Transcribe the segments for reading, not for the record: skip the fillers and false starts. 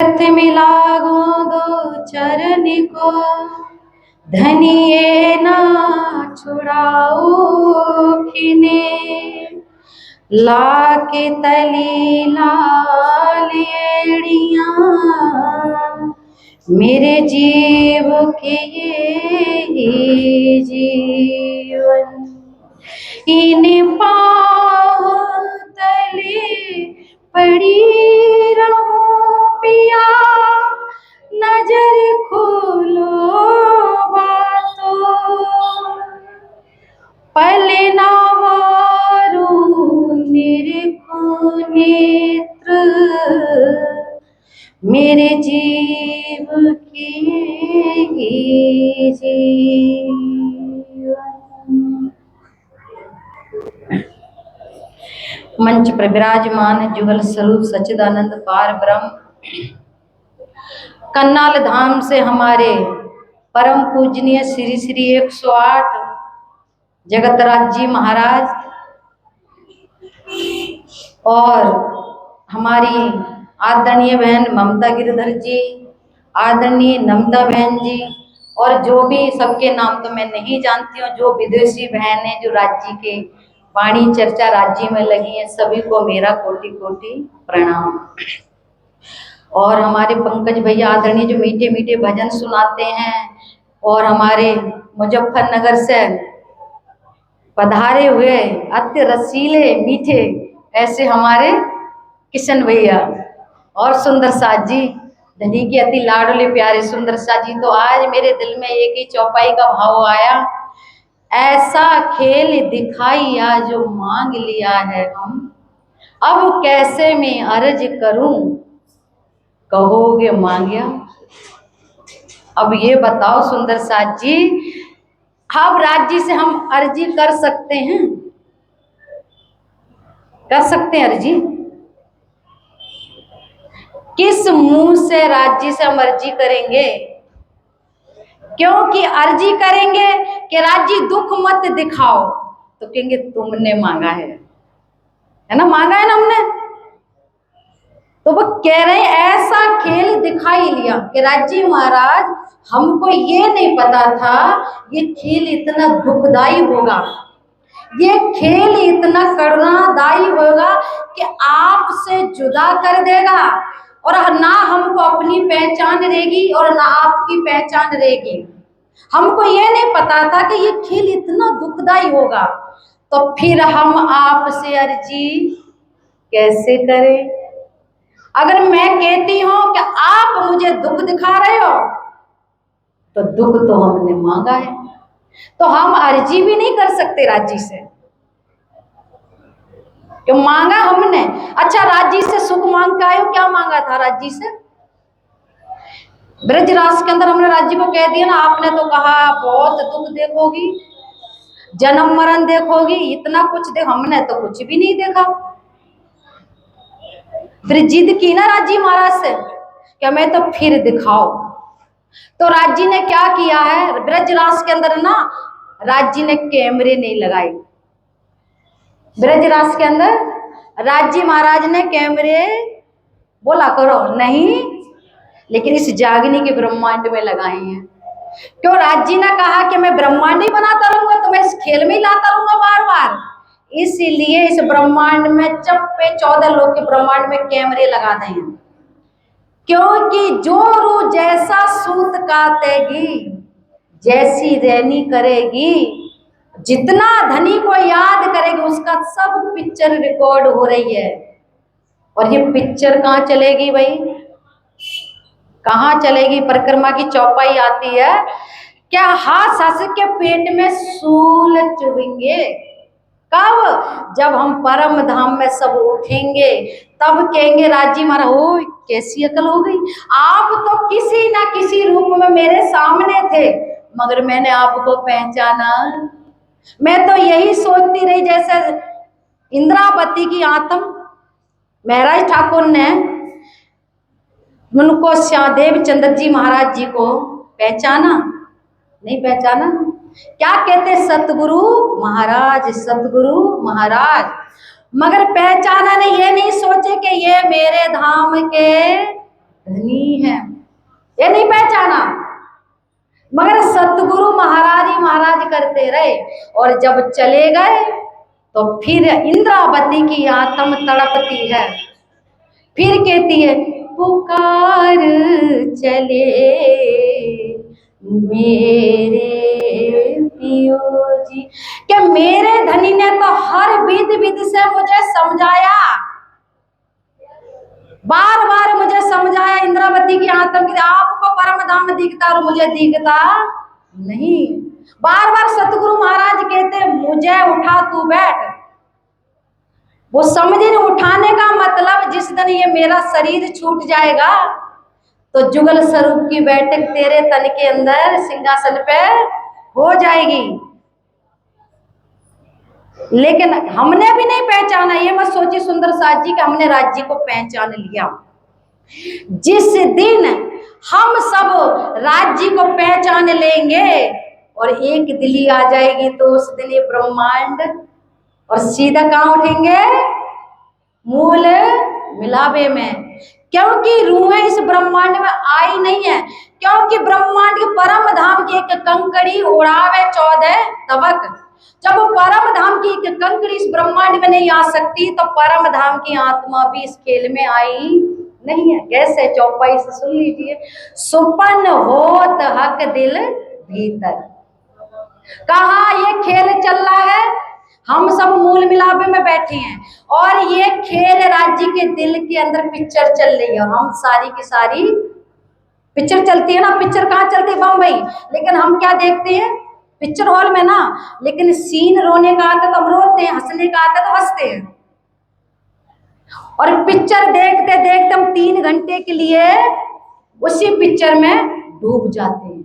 हाथ मिला दो चरण को, धनिए ना छुड़ाओ खिने, लाके तली लाल एड़ियां, मेरे जीव के ये जीवन, इन पाँव तले पड़ी रहूं पिया, नजर खोलो बातों, पले ना मारूं निरखो नेत्र, मेरे जीव के ये जीवन। मंच पर विराजमान जुगल स्वरूप सच्चिदानंद पार ब्रह्म, कन्नाल धाम से हमारे परम पूजनीय श्री श्री 108 जगतराज जी महाराज और हमारी आदरणीय बहन ममता गिरधर जी, आदरणीय नम्रता बहन जी, और जो भी सबके नाम तो मैं नहीं जानती हूँ, जो विदेशी बहनें जो राज्य के वाणी चर्चा राज्य में लगी हैं, सभी को मेरा कोटि कोटि प्रणाम। और हमारे पंकज भैया आदरणीय जो मीठे मीठे भजन सुनाते हैं, और हमारे मुजफ्फरनगर से पधारे हुए अति रसीले मीठे ऐसे हमारे किशन भैया और सुंदर साथ जी, धनी के अति लाडले प्यारे सुंदर साथ जी। तो आज मेरे दिल में एक ही चौपाई का भाव आया, ऐसा खेल दिखाइया जो मांग लिया है हम, अब कैसे मैं अर्ज करूं कहोगे मांगिया। अब ये बताओ सुंदर साथ जी, अब राज्य से हम अर्जी कर सकते हैं? कर सकते हैं अर्जी? किस मुंह से राज्य से हम अर्जी करेंगे? क्योंकि अर्जी करेंगे कि राज्य दुख मत दिखाओ, तो कहेंगे तुमने मांगा है ना, मांगा है ना हमने। तो वो कह रहे हैं ऐसा खेल दिखाई लिया कि राज्य महाराज हमको ये नहीं पता था ये खेल इतना दुखदाई होगा, ये खेल इतना करुणादायी होगा कि आपसे जुदा कर देगा, और ना हमको अपनी पहचान रहेगी और ना आपकी पहचान रहेगी। हमको ये नहीं पता था कि ये खेल इतना दुखदाई होगा, तो फिर हम आपसे अर्जी कैसे करें? अगर मैं कहती हूं कि आप मुझे दुख दिखा रहे हो, तो दुख तो हमने मांगा है, तो हम अर्जी भी नहीं कर सकते राज्य से, क्यों मांगा हमने। अच्छा राज्य से सुख मांग के आए हो, क्या मांगा था राज्य से? ब्रजराज के अंदर हमने राज्य को कह दिया ना, आपने तो कहा बहुत दुख देखोगी, जन्म मरण देखोगी, इतना कुछ देख, हमने तो कुछ भी नहीं देखा। फिर जिद की ना राज्य महाराज से कि हमें तो फिर दिखाओ, तो राज्य ने क्या किया है, ब्रजराज के अंदर ना राज्य ने कैमरे नहीं लगाए। ब्रजराज के अंदर राज्य महाराज ने कैमरे बोला करो नहीं, लेकिन इस जागनी के ब्रह्मांड में लगाए हैं। क्यों? राज्य ने कहा कि मैं ब्रह्मांड ही बनाता रहूंगा, तो मैं इस खेल में ही लाता रहूंगा बार बार, इसीलिए इस ब्रह्मांड में चप्पे 14 लोग के ब्रह्मांड में कैमरे लगा दें, क्योंकि जो रूह जैसा सूत काटेगी, जैसी रैनी करेगी, जितना धनी को याद करेगी, उसका सब पिक्चर रिकॉर्ड हो रही है। और ये पिक्चर कहाँ चलेगी भाई? कहाँ चलेगी? परिक्रमा की चौपाई आती है, क्या हाथ हंस के पेट में सूल चुभेंगे। कब? जब हम परम धाम में सब उठेंगे, तब कहेंगे राज्य महाराज ओ कैसी अकल हो गई, आप तो किसी ना किसी रूप में मेरे सामने थे, मगर मैंने आपको पहचाना। मैं तो यही सोचती रही जैसे इंद्रावती की आत्म महाराज ठाकुर ने उनको श्यादेव चंद्र जी महाराज जी को पहचाना, नहीं पहचाना। क्या कहते? सतगुरु महाराज, सतगुरु महाराज। मगर पहचाना नहीं, ये नहीं सोचे कि ये मेरे धाम के धनी है, ये नहीं पहचाना। मगर सतगुरु महाराज करते रहे, और जब चले गए तो फिर इंद्रावती की आत्म तड़पती है, फिर कहती है पुकार चले मेरे पियो जी, कि मेरे धनी ने तो हर विधि से मुझे समझाया, बार बार मुझे समझाया, इंद्रावती की आत्म की आपको परम धाम दिखता और मुझे दिखता नहीं। बार बार सतगुरु महाराज कहते मुझे उठा तू बैठ, वो समझे नहीं उठाने का मतलब जिस दिन ये मेरा शरीर छूट जाएगा तो जुगल स्वरूप की बैठक तेरे तन के अंदर सिंहासन पे हो जाएगी। लेकिन हमने भी नहीं पहचाना, ये मत सोचिए सुंदर साथ जी कि हमने राज्य को पहचान लिया। जिस दिन हम सब राज्य को पहचान लेंगे और एक दिली आ जाएगी तो उस दिन ये ब्रह्मांड और सीधा कहाँ उठेंगे, मूल मिलावे में। क्योंकि रूहें इस ब्रह्मांड में आई नहीं है, क्योंकि ब्रह्मांड के परम धाम की एक कंकड़ी उड़ावे 14 तवक। जब परम धाम की एक कंकड़ी इस ब्रह्मांड में नहीं आ सकती तो परम धाम की आत्मा भी इस खेल में आई नहीं है। कैसे, चौपाई से सुन लीजिए। सुपन होत हक दिल भीतर, कहा ये खेल चल रहा है, हम सब मूल मिलापे में बैठे हैं और ये खेल राज्य के दिल के अंदर पिक्चर चल रही है। और हम सारी की सारी पिक्चर चलती है ना, पिक्चर कहाँ चलती है, बम्बई, लेकिन हम क्या देखते हैं पिक्चर हॉल में ना, लेकिन सीन रोने का आता तो हम रोते हैं, हंसने का आता तो हंसते हैं। और पिक्चर देखते देखते हम 3 घंटे के लिए उसी पिक्चर में डूब जाते हैं,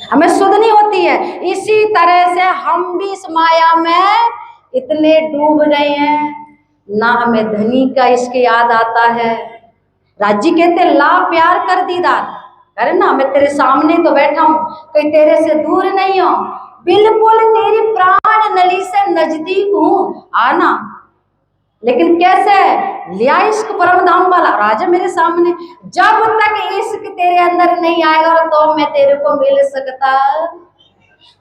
हमें सुध नहीं होती है। इसी तरह से हम भी इस माया में इतने डूब रहे हैं, ना हमें धनी का इसके याद आता है। राज्य कहते ला प्यार कर दीदार, अरे ना मैं तेरे सामने तो बैठा हूं, कहीं तेरे से दूर नहीं हो, बिल्कुल तेरी प्राण नली से नजदीक हूं, आना। लेकिन कैसे लिया इश्क परम धाम वाला राजा मेरे सामने, जब तक इश्क तेरे अंदर नहीं आएगा तो मैं तेरे को मिल सकता।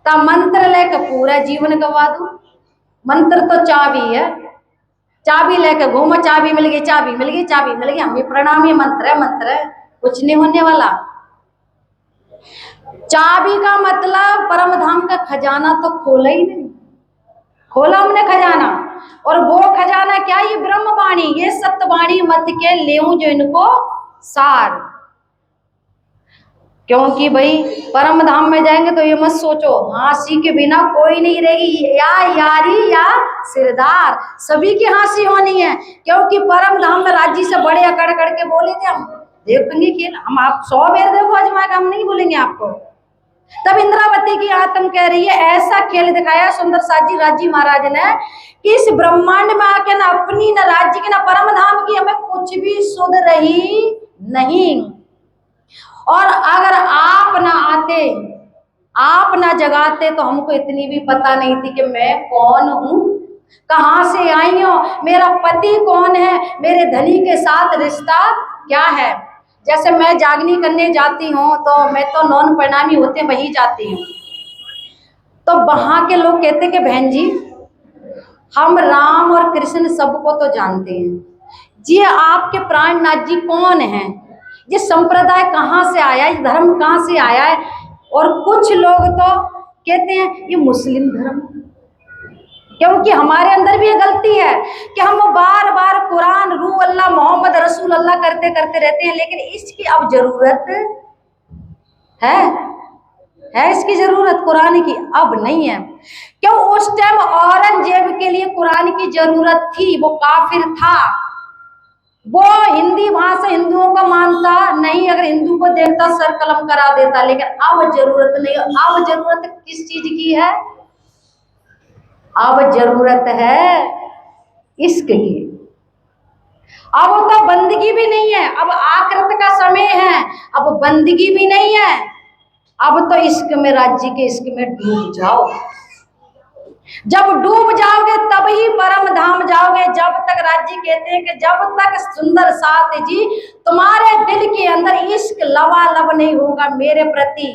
ता मंत्र लेकर पूरा जीवन गवा दूं, मंत्र तो चाबी है, चाबी लेकर घूमो, चाबी मिल गई, चाबी मिल गई, चाबी मिल गई, हम प्रणाम, ये मंत्र है, मंत्र है, कुछ नहीं होने वाला। चाबी का मतलब परम धाम का खजाना तो खोला ही नहीं, खोला हमने खजाना, और वो खजाना क्या, ये ब्रह्मवाणी, ये सत्यवाणी मत के ले जो इनको सार। क्योंकि भाई परम धाम में जाएंगे तो ये मत सोचो हंसी के बिना कोई नहीं रहेगी, या यारी या सिरदार, सभी की हंसी होनी है। क्योंकि परम धाम में राज्य से बड़े अकड़ करके बोले थे हम देखेंगे खेल, हम आप 100 बेर देखो आजमा के, हम नहीं बोलेंगे आपको। तब इंद्रावती की आत्म कह रही है ऐसा खेल दिखाया सुंदर साजी राज्य महाराज ने कि इस ब्रह्मांड में आके ना अपनी न राज्य की न परम धाम की हमें कुछ भी सुध रही नहीं। और अगर आप ना आते, आप ना जगाते तो हमको इतनी भी पता नहीं थी कि मैं कौन हूं, कहां से आई हूं, मेरा पति कौन है, मेरे धनी के साथ रिश्ता क्या है। जैसे मैं जागनी करने जाती हूँ तो मैं तो नौन प्रणामी होते वही जाती हूँ, तो वहां के लोग कहते कि बहन जी हम राम और कृष्ण सबको तो जानते हैं जी, आपके प्राणनाथ जी कौन हैं, ये संप्रदाय कहाँ से आया, ये धर्म कहाँ से आया है। और कुछ लोग तो कहते हैं ये मुस्लिम धर्म, क्योंकि हमारे अंदर भी ये गलती है कि हम बार बार कुरान, रूह अल्लाह, मोहम्मद रसूल अल्लाह करते करते रहते हैं, लेकिन इसकी अब जरूरत है इसकी जरूरत कुरान की अब नहीं है। क्यों, उस टाइम औरंगजेब के लिए कुरान की जरूरत थी, वो काफिर था, वो हिंदी भाषा हिंदुओं को मानता नहीं, अगर हिंदू को देखता सर कलम करा देता। लेकिन अब जरूरत नहीं, अब जरूरत किस चीज की है, अब जरूरत है इश्क की। अब तो बंदगी भी नहीं है, अब आखिरत का समय है, अब बंदगी भी नहीं है, अब तो इश्क में, राज्य के इश्क में डूब जाओ। जब डूब जाओगे तब ही परम धाम जाओगे। जब तक राज्य कहते हैं कि जब तक सुंदर साथ जी तुम्हारे दिल के अंदर इश्क लबालब नहीं होगा मेरे प्रति,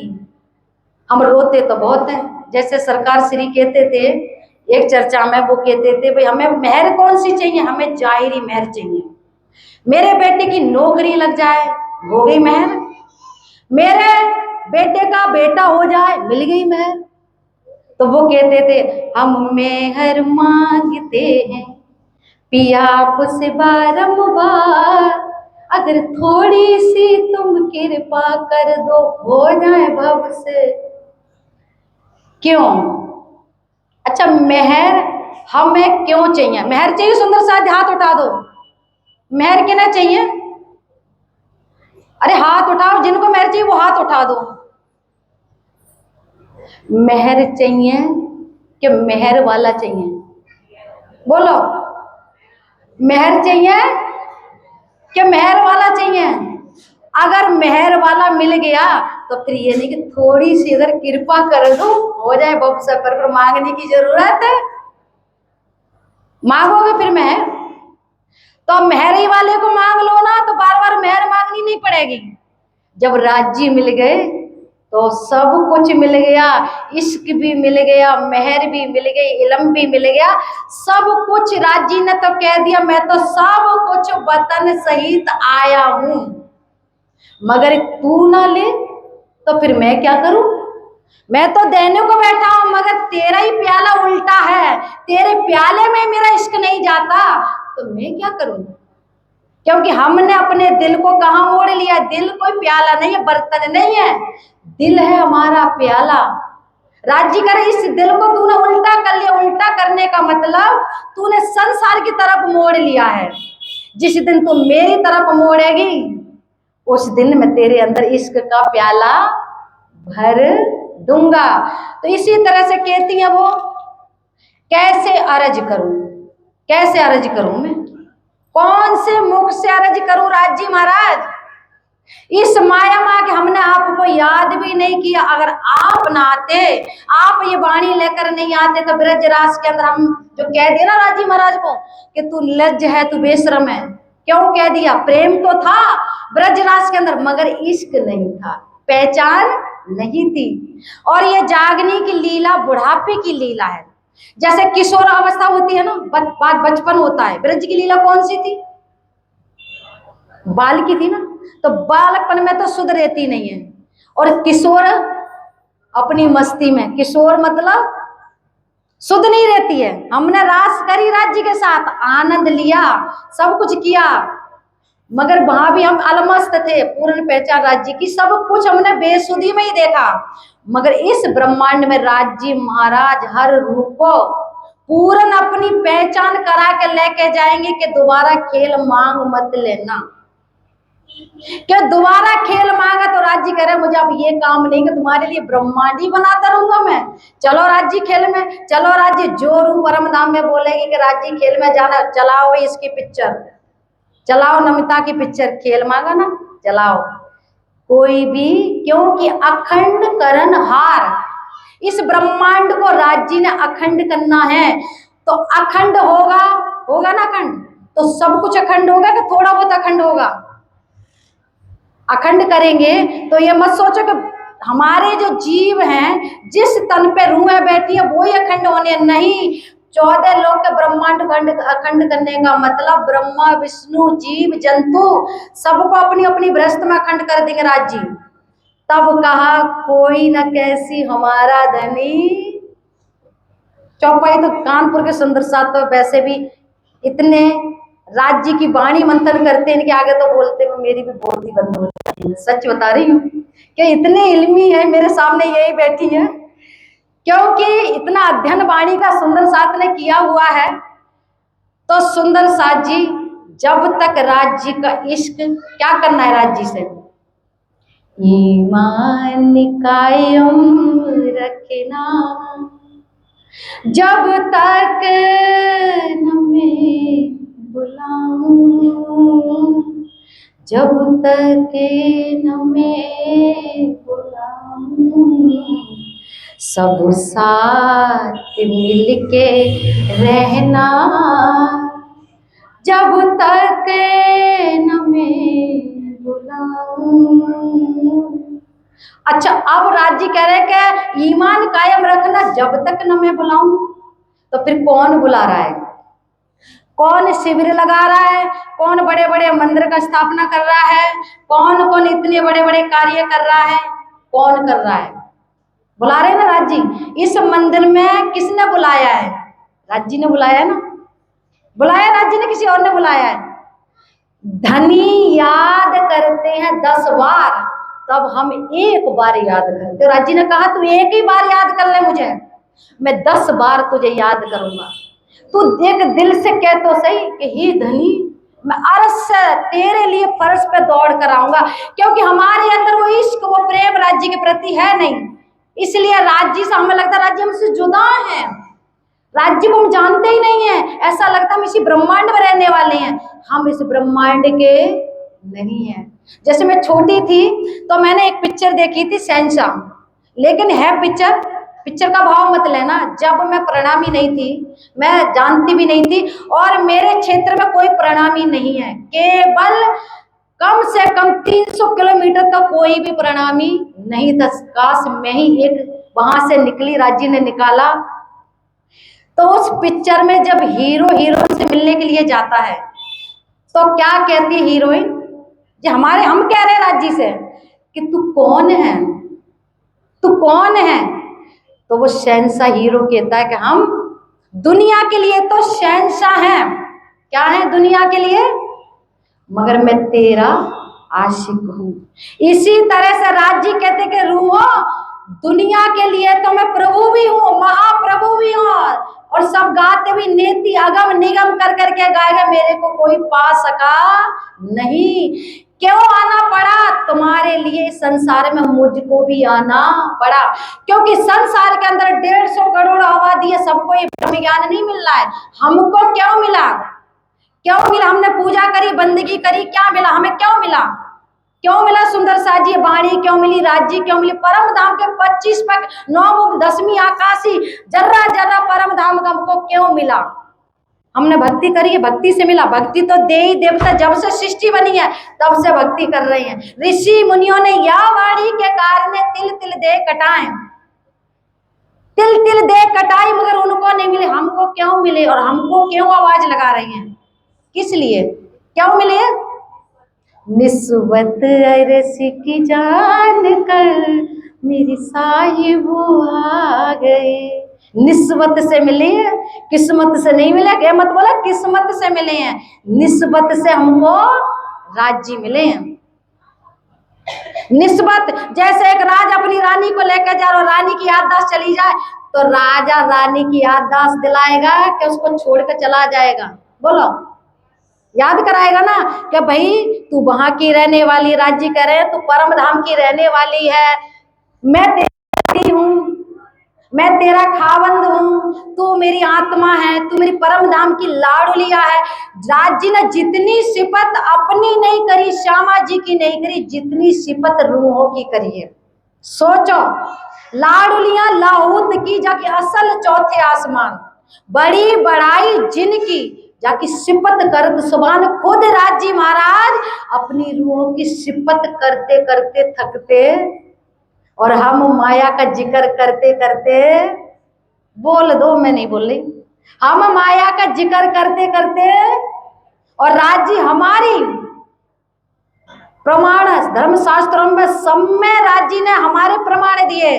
हम रोते तो बहुत हैं। जैसे सरकार श्री कहते थे एक चर्चा में, वो कहते थे भाई हमें मेहर कौन सी चाहिए, हमें जाहिरी मेहर चाहिए। मेरे बेटे की नौकरी लग जाए हो गई मेहर, मेरे बेटे का बेटा हो जाए मिल गई मेहर। तो वो कहते थे हम मेहर मांगते हैं पिया आपसे बारंबार, अगर थोड़ी सी तुम कृपा कर दो हो जाए भव से। क्यों? अच्छा मेहर हमें क्यों चाहिए? मेहर चाहिए सुंदर साथ, हाथ उठा दो। मेहर के ना चाहिए? अरे हाथ उठाओ, जिनको मेहर चाहिए वो हाथ उठा दो। मेहर चाहिए कि मेहर वाला चाहिए? बोलो, मेहर चाहिए कि मेहर वाला चाहिए? अगर मेहर वाला मिल गया तो फिर ये नहीं कि थोड़ी सी अगर कृपा कर दो हो जाए बब से, पर मांगने की जरूरत है। मांगोगे फिर मेहर, तो मेहर ही वाले को मांग लो ना, तो बार बार मेहर मांगनी नहीं पड़ेगी। जब राज्य मिल गए तो सब कुछ मिल गया, इश्क भी मिल गया, मेहर भी मिल गई, इल्म भी मिल गया, सब कुछ। राज्य ने तो कह दिया मैं तो सब कुछ वतन सहित आया हूं, मगर तू ना ले तो फिर मैं क्या करूं? मैं तो देने को बैठा हूं मगर तेरा ही प्याला उल्टा है, तेरे प्याले में मेरा इश्क नहीं जाता, तो मैं क्या करूं? क्योंकि हमने अपने दिल को कहां मोड़ लिया। दिल कोई प्याला नहीं है, बर्तन नहीं है, दिल है हमारा प्याला। राज्य करे इस दिल को तूने उल्टा कर लिया। उल्टा करने का मतलब तूने संसार की तरफ मोड़ लिया है। जिस दिन तू मेरी तरफ मोड़ेगी उस दिन मैं तेरे अंदर इश्क का प्याला भर दूंगा। तो इसी तरह से कहती है वो, कैसे अर्ज करूं, कैसे अर्ज करूं मैं, कौन से मुख से अर्ज करूं राज्य महाराज? इस माया माँ के हमने आपको याद भी नहीं किया। अगर आप ना आते, आप ये वाणी लेकर नहीं आते तो ब्रज रास के अंदर हम जो कह दिया ना राज्य महाराज को कि तू लज्ज है, तू बेशरम है, क्यों कह दिया? प्रेम तो था ब्रज रास के अंदर मगर इश्क नहीं था, पहचान नहीं थी। और ये जागने की लीला बुढ़ापे की लीला है। जैसे किशोर अवस्था होती है ना, बचपन होता है, ब्रज की लीला कौन सी थी? बाल की थी ना। तो बालकपन में तो सुध रहती नहीं है, और किशोर अपनी मस्ती में, किशोर मतलब सुध नहीं रहती है। हमने रास करी राज्य के साथ, आनंद लिया, सब कुछ किया, मगर वहां भी हम अलमस्त थे, पूर्ण पहचान राज्य की, सब कुछ हमने बेसुधी में ही देखा। मगर इस ब्रह्मांड में राज्य महाराज हर रूप को पूर्ण अपनी पहचान करा के लेके जाएंगे कि दोबारा खेल मांग मत लेना। क्या दोबारा खेल मांगा तो राज्य कह रहे मुझे अब ये काम नहीं कि तुम्हारे लिए ब्रह्मांड ही बनाता रहूंगा मैं। चलो राज्य खेल में, चलो राज्य जो रू परम धाम में बोलेगी कि राज्य खेल में जाना, चलाओ इसकी पिक्चर, चलाओ नमिता की पिक्चर, खेल मांगा ना चलाओ कोई भी, क्योंकि अखंड करण हार, इस ब्रह्मांड को राज्य ने अखंड करना है। तो अखंड होगा, होगा ना अखंड, तो सब कुछ अखंड होगा कि थोड़ा बहुत अखंड होगा? अखंड करेंगे तो ये मत सोचो कि हमारे जो जीव हैं जिस तन पे रूहें बैठी है वो ही अखंड होने, नहीं। 14 लोक के ब्रह्मांड अखंड करने का मतलब ब्रह्मा विष्णु जीव जंतु सबको अपनी अपनी भ्रष्ट में अखंड कर देंगे राज्य। तब कहा कोई न कैसी हमारा धनी। चौपाई तो कानपुर के सुंदर साथ तो वैसे भी इतने राज्य की वाणी मंथन करते हैं, इनके आगे तो बोलते हुए मेरी भी बोलती बंद हो जाती है। सच बता रही हूँ कि इतने इल्मी है, मेरे सामने यही बैठी है, क्योंकि इतना अध्ययन वाणी का सुंदर साथ ने किया हुआ है। तो सुंदर साथ जी जब तक राज्य का इश्क, क्या करना है राज्य से? ईमान कायम रखना, जब तक न मैं बुलाऊं, जब तक न मैं बुलाऊं, सब साथ मिलके रहना, जब तक न मैं बुलाऊं। अच्छा, अब राज्य कह रहे कि ईमान कायम रखना जब तक न मैं बुलाऊं। तो फिर कौन बुला रहा है? कौन शिविर लगा रहा है? कौन बड़े बड़े मंदिर का स्थापना कर रहा है? कौन कौन इतने बड़े बड़े कार्य कर रहा है? कौन कर रहा है? बुला रहे ना राज्य। इस मंदिर में किसने बुलाया है? राज्य ने बुलाया है ना। बुलाया राज्य ने, किसी और ने बुलाया है? धनी याद करते हैं 10 बार, तब हम एक बार याद करते। राज्य ने कहा तू एक ही बार याद कर ले मुझे, मैं 10 बार तुझे याद करूंगा। तू देख दिल से कह तो सही कि हे धनी, मैं अर्श से तेरे लिए फर्श पे दौड़ कर आऊंगा, क्योंकि हमारे अंदर वो इश्क, वो प्रेम राज्य के प्रति है नहीं। इसलिए राज्य से हमें लगता है राज्य हमसे जुदा है, राज्य को हम जानते ही नहीं है। ऐसा लगता है हम इसी ब्रह्मांड में रहने वाले हैं। हम इस ब्रह्मांड के नहीं है। जैसे मैं छोटी थी तो मैंने एक पिक्चर देखी थी शहंशाह, लेकिन है पिक्चर का भाव मत लेना। जब मैं प्रणामी नहीं थी, मैं जानती भी नहीं थी, और मेरे क्षेत्र में कोई प्रणामी नहीं है। केवल कम से कम 300 किलोमीटर तक कोई भी प्रणामी नहीं था। काश मैं ही एक वहां से निकली, राज्य ने निकाला। तो उस पिक्चर में जब हीरो हीरोइन से मिलने के लिए जाता है तो क्या कहती है हीरोइन? जो हम कह रहे हैं राज्य से कि तू कौन है, तू कौन है? तो वो शहंशाह हीरो कहता है कि हम दुनिया के लिए तो शहंशाह हैं। क्या है दुनिया के लिए? मगर मैं तेरा आशिक हूं। इसी तरह से राज्य कहते कि रूहो, दुनिया के लिए तो मैं प्रभु भी हूँ, महाप्रभु भी हूँ। और सब गाते भी नेति अगम निगम कर करके गाएगा, मेरे को कोई पा सका नहीं। क्यों आना पड़ा तुम्हारे लिए संसार में? मुझको भी आना पड़ा, क्योंकि संसार के अंदर 150 करोड़ आबादी है, सबको ये ब्रह्म ज्ञान नहीं मिल रहा है। हमको क्यों मिला? क्यों मिला? हमने पूजा करी, बंदगी करी, क्या मिला हमें? क्यों मिला? क्यों मिला? सुंदर साजी बाणी क्यों मिली? राज्य क्यों मिली? परम धाम के 25 पग 9 मुख 10वीं आकाशी, जर्रा जर्रा परम धाम हमको क्यों मिला? हमने भक्ति करी है, भक्ति से मिला। भक्ति तो देवी देवता जब से सृष्टि बनी है तब से भक्ति कर रहे हैं। ऋषि मुनियों ने या वाणी के कारण तिल तिल दे कटाए, तिल तिल दे कटाई, मगर उनको नहीं मिले। हमको क्यों मिले? और हमको क्यों आवाज लगा रही हैं? किस लिए? क्यों मिले? निस्बत अरसी की जान कर मेरी साहिबो आ गए। निस्बत से मिले, किस्मत से नहीं मिले। क्या मत बोला? किस्मत से मिले हैं, निस्बत से हमको राज्य मिले हैं। निस्बत, जैसे एक राजा अपनी रानी को लेकर जा रहा, रानी की याददाश्त चली जाए तो राजा रानी की याददाश्त दिलाएगा कि उसको छोड़कर चला जाएगा? बोलो, याद कराएगा ना कि भाई तू वहां की रहने वाली, राज्य करे तू परम धाम की रहने वाली है, मैं तेरी हूं, मैं तेरा खावंद हूं, तू मेरी आत्मा है, तू मेरी परम धाम की लाडुलिया है। राज्य ने जितनी सिफत अपनी नहीं करी, श्यामा जी की नहीं करी, जितनी सिफत रूहों की करी है। सोचो, लाडुलिया लाहौत की जाके असल चौथे आसमान, बड़ी बड़ाई जिनकी जाकी सिफत करत सुभान, खुद राज्य महाराज अपनी रूहों की सिफत करते करते थकते, और हम माया का जिक्र करते करते, बोल दो मैं नहीं बोल रही, हम माया का जिक्र करते करते, और राज्य हमारी प्रमाण धर्मशास्त्रों में सब में राज्य ने हमारे प्रमाण दिए।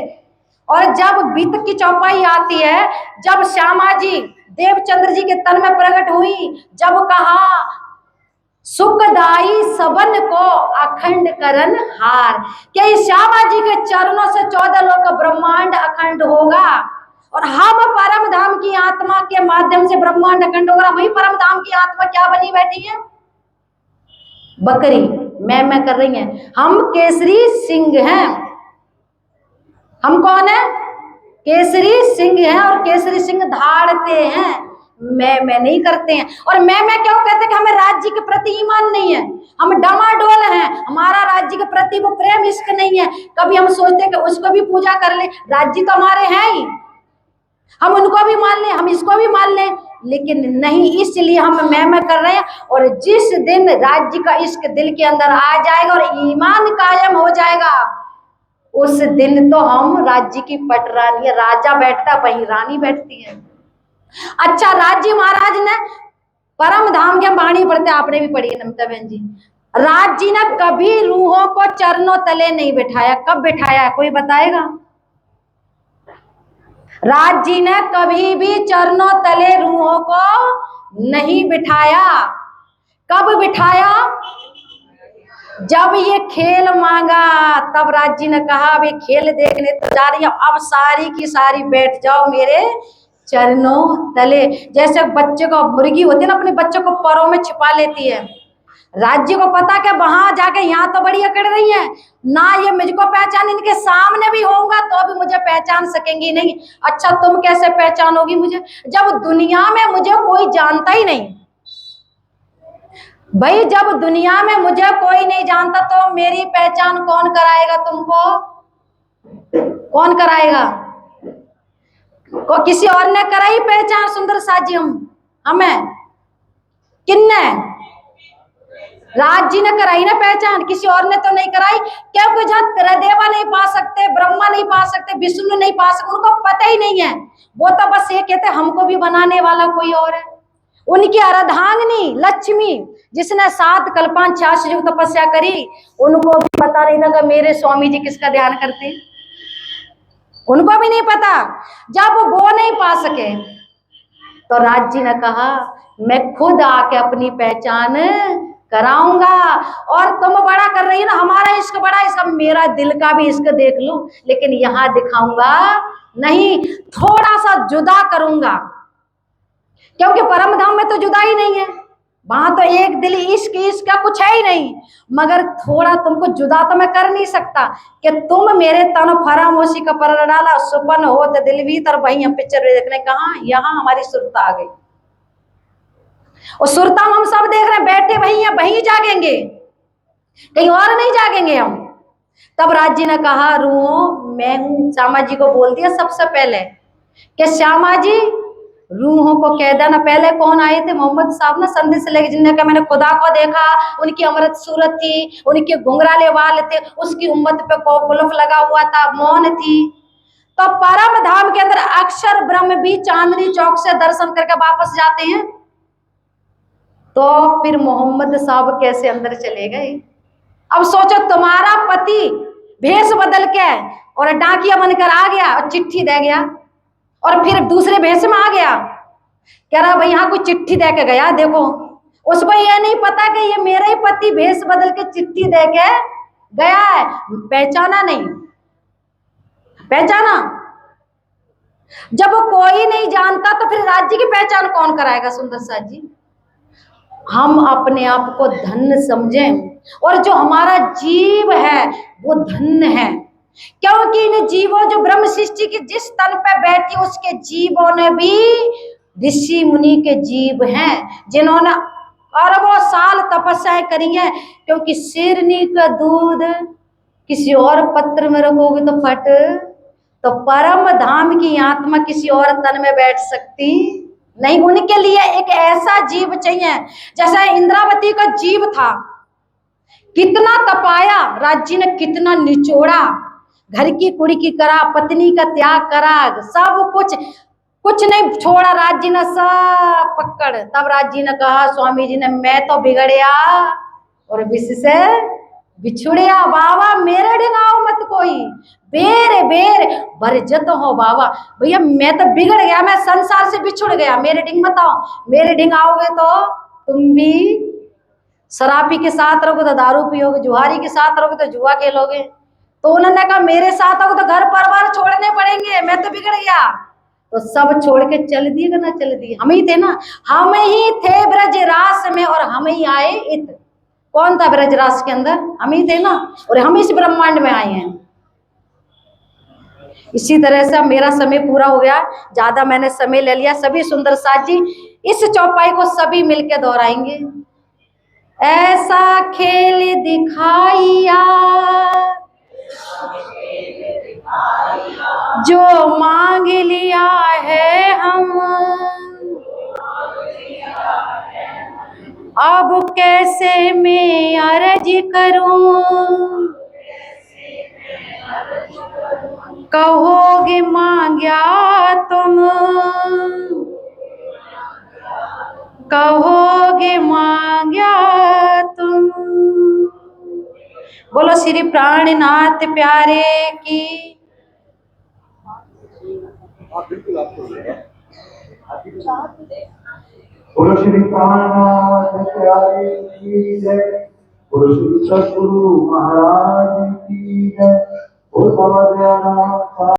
और जब बीत की चौपाई आती है, जब श्यामा जी देवचंद्र जी के तन में प्रकट हुई, जब कहा सुखदाई सबन को अखंड करन हार, क्या श्यामा जी के चरणों से 14 लोक ब्रह्मांड अखंड होगा, और हम परम धाम की आत्मा के माध्यम से ब्रह्मांड अखंड होगा। वही परम धाम की आत्मा क्या बनी बैठी है? बकरी मैं कर रही है। हम केसरी सिंह हैं। हम कौन है? केसरी सिंह हैं, और केसरी सिंह धाड़ते हैं। मैं नहीं करते हैं। और मैं क्यों कहते कि हमें राज्य के प्रति ईमान नहीं है, हम डमाडोल हैं, हमारा राज्य के प्रति वो प्रेम इश्क नहीं है। कभी हम सोचते हैं कि उसको भी पूजा कर ले, राज्य तो हमारे हैं ही, हम उनको भी मान लें, हम इसको भी मान लें, लेकिन नहीं, इसलिए हम मैं कर रहे हैं। और जिस दिन राज्य का इश्क दिल के अंदर आ जाएगा और ईमान कायम हो जाएगा, उस दिन तो हम राज्य की पटरानी, राजा बैठता वहीं रानी बैठती है। अच्छा, राज्य महाराज ने परम धाम के वाणी पढ़ते, आपने भी पढ़ी है नमिता बहन जी, राज जी ने कभी रूहों को चरणों तले नहीं बिठाया। कब बिठाया कोई बताएगा? राज जी ने कभी भी चरणों तले रूहों को नहीं बिठाया। कब बिठाया? जब ये खेल मांगा, तब राज जी ने कहा अब ये खेल देखने तो जा रही है, अब सारी की सारी बैठ जाओ मेरे चरणों तले। जैसे बच्चे को मुर्गी होती है ना, अपने बच्चों को परों में छिपा लेती है, राज्य को पता कि वहां जाके यहाँ तो बड़ी अकड़ रही है ना, ये मुझको पहचान, इनके सामने भी होऊंगा तो भी मुझे पहचान सकेंगी नहीं। अच्छा, तुम कैसे पहचानोगी मुझे जब दुनिया में मुझे कोई जानता ही नहीं? भाई, जब दुनिया में मुझे कोई नहीं जानता तो मेरी पहचान कौन कराएगा? तुमको कौन कराएगा? किसी और ने कराई पहचान सुंदर साजी हमें? किन्ने? राज जी ने कराई ना पहचान, किसी और ने तो नहीं कराई। क्योंकि जहाँ त्रिदेवा नहीं पा सकते, ब्रह्मा नहीं पा सकते, विष्णु नहीं पा सकते, उनको पता ही नहीं है। वो तो बस ये कहते हमको भी बनाने वाला कोई और है। उनकी अर्धांगिनी लक्ष्मी, जिसने 7 कल्पान 86 युग तपस्या करी, उनको भी पता नहीं था कि मेरे स्वामी जी किसका ध्यान करते हैं, उनको भी नहीं पता। जब वो नहीं पा सके तो राज जी ने कहा मैं खुद आके अपनी पहचान कराऊंगा। और तुम बड़ा कर रही है ना, हमारा इश्क बड़ा, इसका मेरा दिल का भी इश्क देख लो, लेकिन यहां दिखाऊंगा नहीं, थोड़ा सा जुदा करूंगा, क्योंकि परम धाम में तो जुदा ही नहीं है, वहां तो एक दिल इश्क इश्क का कुछ है ही नहीं। मगर थोड़ा तुमको जुदा तो मैं कर नहीं सकता कि तुम मेरे तन फरामोशी का पर डाला, सुपन हो तो दिल भीतर, वही हम पिक्चर देखने कहा, यहाँ हमारी सुरता आ गई। और सुरता हम सब देख रहे हैं, बैठे वही हैं, वही जागेंगे, कहीं और नहीं जागेंगे हम। तब राज जी ने कहा रूहों मैं हूं, श्यामा जी को बोल दिया सबसे पहले कि श्यामा जी रूहों को कह देना। पहले कौन आए थे? मोहम्मद साहब ना, संदेश लेके, जिन्होंने कहा मैंने खुदा को देखा, उनकी अमृत सूरत थी, उनके घुंघराले बाल थे, उसकी उम्मत पे कुलफ लगा हुआ था, मौन थी। तो परम धाम के अंदर अक्षर ब्रह्म भी चांदनी चौक से दर्शन करके वापस जाते हैं, तो फिर मोहम्मद साहब कैसे अंदर चले गए? अब सोचो, तुम्हारा पति भेष बदल के और डाकिया बनकर आ गया और चिट्ठी दे गया, और फिर दूसरे भेष में आ गया, कह रहा भाई यहाँ कोई चिट्ठी दे के गया, देखो। उसको ये नहीं पता कि ये मेरा ही पति भेष बदल के चिट्ठी दे के गया है। पहचाना नहीं, पहचाना? जब वो कोई नहीं जानता तो फिर राज्य की पहचान कौन कराएगा? सुंदर साथ जी, हम अपने आप को धन्य समझें, और जो हमारा जीव है वो धन्य है, क्योंकि इन जीवों, जो ब्रह्म सृष्टि की जिस तन पे बैठी, उसके जीवों ने भी ऋषि मुनि के जीव हैं, जिन्होंने अरबों साल तपस्याएं करी है। क्योंकि शेरनी का दूध किसी और पत्र में रखोगे तो फट, तो परम धाम की आत्मा किसी और तन में बैठ सकती नहीं। उनके लिए एक ऐसा जीव चाहिए, जैसा इंद्रावती का जीव था, कितना तपाया राज्य ने, कितना निचोड़ा, घर की कुड़ी की करा, पत्नी का त्याग करा, सब कुछ नहीं छोड़ा राज्य ने, सब पकड़। तब राज्य ने कहा, स्वामी जी ने, मैं तो बिगड़या और विष से बिछुड़िया बाबा, मेरे ढिंगाओ मत कोई, बेर बेर बरजत हो बाबा। भैया मैं तो बिगड़ गया, मैं संसार से बिछुड़ गया, मेरे ढिंग मत आओ, मेरे ढिंग आओगे तो तुम भी शराबी के साथ रहोगे तो दारू पियोगे, जुहारी के साथ रहोगे तो जुआ खेलोगे। तो उन्होंने कहा मेरे साथ आओगे तो घर परिवार छोड़ने पड़ेंगे, मैं तो बिगड़ गया। तो सब छोड़ के चल दिए ना, चल दिए, हम ही थे ना, हम ही थे ब्रजरास में और हम ही आए इत। कौन था ब्रजरास के अंदर? हम ही थे ना, और हम इस ब्रह्मांड में आए हैं। इसी तरह से अब मेरा समय पूरा हो गया, ज्यादा मैंने समय ले लिया। सभी सुंदर साथ जी इस चौपाई को सभी मिलके दोहराएंगे। ऐसा खेल दिखाइया जो मांग लिया है हम, अब कैसे मैं अर्ज करूं, कहोगे मांग्या तुम, कहोगे मांग्या तुम। बोलो श्री प्राणनाथ प्यारे की। बोलो श्री प्राणनाथ प्यारे की जय। बोलो श्री सद्गुरु महाराज की जय। बोलो बाबा दयानंद